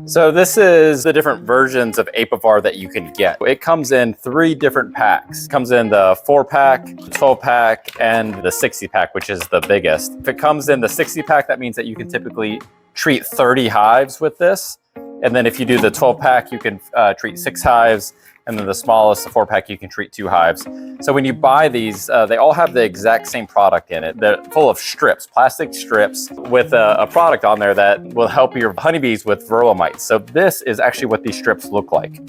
So this is the different versions of Apivar that you can get. It comes in 3 different packs. It comes in the 4-pack, 12-pack, and the 60-pack, which is the biggest. If it comes in the 60-pack, that means that you can typically treat 30 hives with this. And then if you do the 12-pack, you can treat 6 hives. And then the smallest, the 4-pack, you can treat 2 hives. So when you buy these, they all have the exact same product in it. They're full of strips, plastic strips with a product on there that will help your honeybees with varroa mites. So this is actually what these strips look like.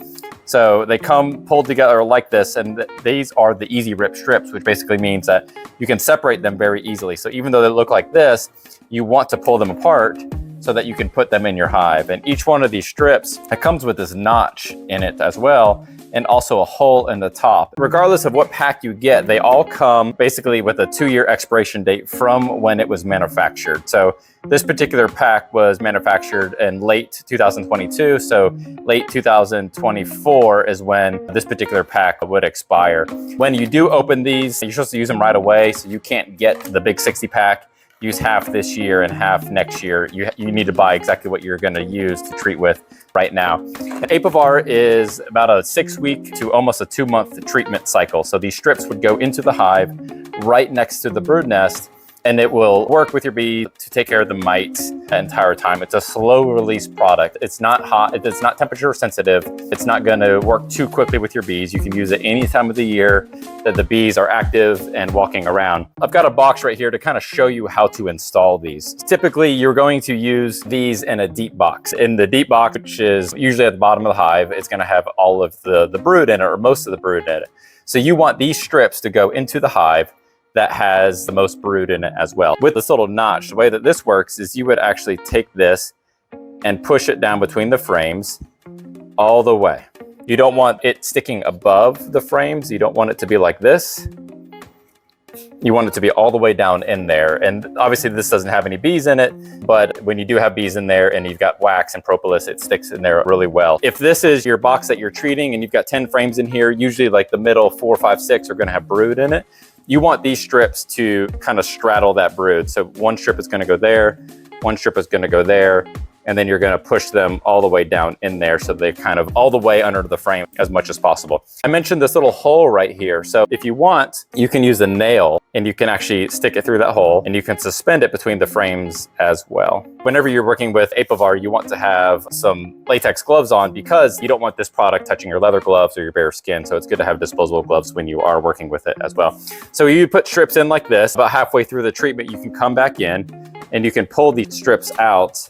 So they come pulled together like this, and these are the easy rip strips, which basically means that you can separate them very easily. So even though they look like this, you want to pull them apart so that you can put them in your hive. And each one of these strips, it comes with this notch in it as well, and also a hole in the top. Regardless of what pack you get, they all come basically with a 2-year expiration date from when it was manufactured. So this particular pack was manufactured in late 2022, so late 2024 is when this particular pack would expire. When you do open these, you're supposed to use them right away, so you can't get the big 60 pack. Use half this year and half next year. You need to buy exactly what you're gonna use to treat with right now. Apivar is about a 6-week to almost a 2-month treatment cycle. So these strips would go into the hive right next to the brood nest, and it will work with your bee to take care of the mites the entire time. It's a slow release product. It's not hot, it's not temperature sensitive. It's not gonna work too quickly with your bees. You can use it any time of the year that the bees are active and walking around. I've got a box right here to kind of show you how to install these. Typically, you're going to use these in a deep box. In the deep box, which is usually at the bottom of the hive, it's gonna have all of the brood in it, or most of the brood in it. So you want these strips to go into the hive that has the most brood in it as well. With this little notch, the way that this works is you would actually take this and push it down between the frames all the way. You don't want it sticking above the frames. You don't want it to be like this. You want it to be all the way down in there. And obviously this doesn't have any bees in it, but when you do have bees in there and you've got wax and propolis, it sticks in there really well. If this is your box that you're treating and you've got 10 frames in here, usually like the middle 4, 5, 6 are gonna have brood in it. You want these strips to kind of straddle that brood. So one strip is gonna go there, one strip is gonna go there, and then you're gonna push them all the way down in there so they kind of all the way under the frame as much as possible. I mentioned this little hole right here. So if you want, you can use a nail and you can actually stick it through that hole and you can suspend it between the frames as well. Whenever you're working with Apivar, you want to have some latex gloves on because you don't want this product touching your leather gloves or your bare skin. So it's good to have disposable gloves when you are working with it as well. So you put strips in like this. About halfway through the treatment, you can come back in and you can pull these strips out.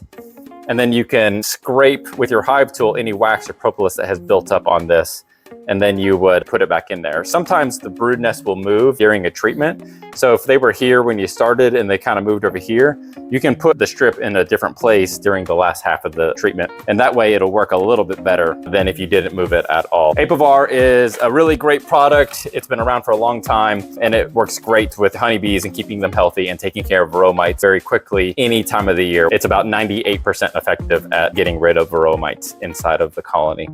And then you can scrape with your hive tool any wax or propolis that has built up on this, and then you would put it back in there. Sometimes the brood nest will move during a treatment. So if they were here when you started and they kind of moved over here, you can put the strip in a different place during the last half of the treatment. And that way it'll work a little bit better than if you didn't move it at all. Apivar is a really great product. It's been around for a long time and it works great with honeybees and keeping them healthy and taking care of varroa mites very quickly any time of the year. It's about 98% effective at getting rid of varroa mites inside of the colony.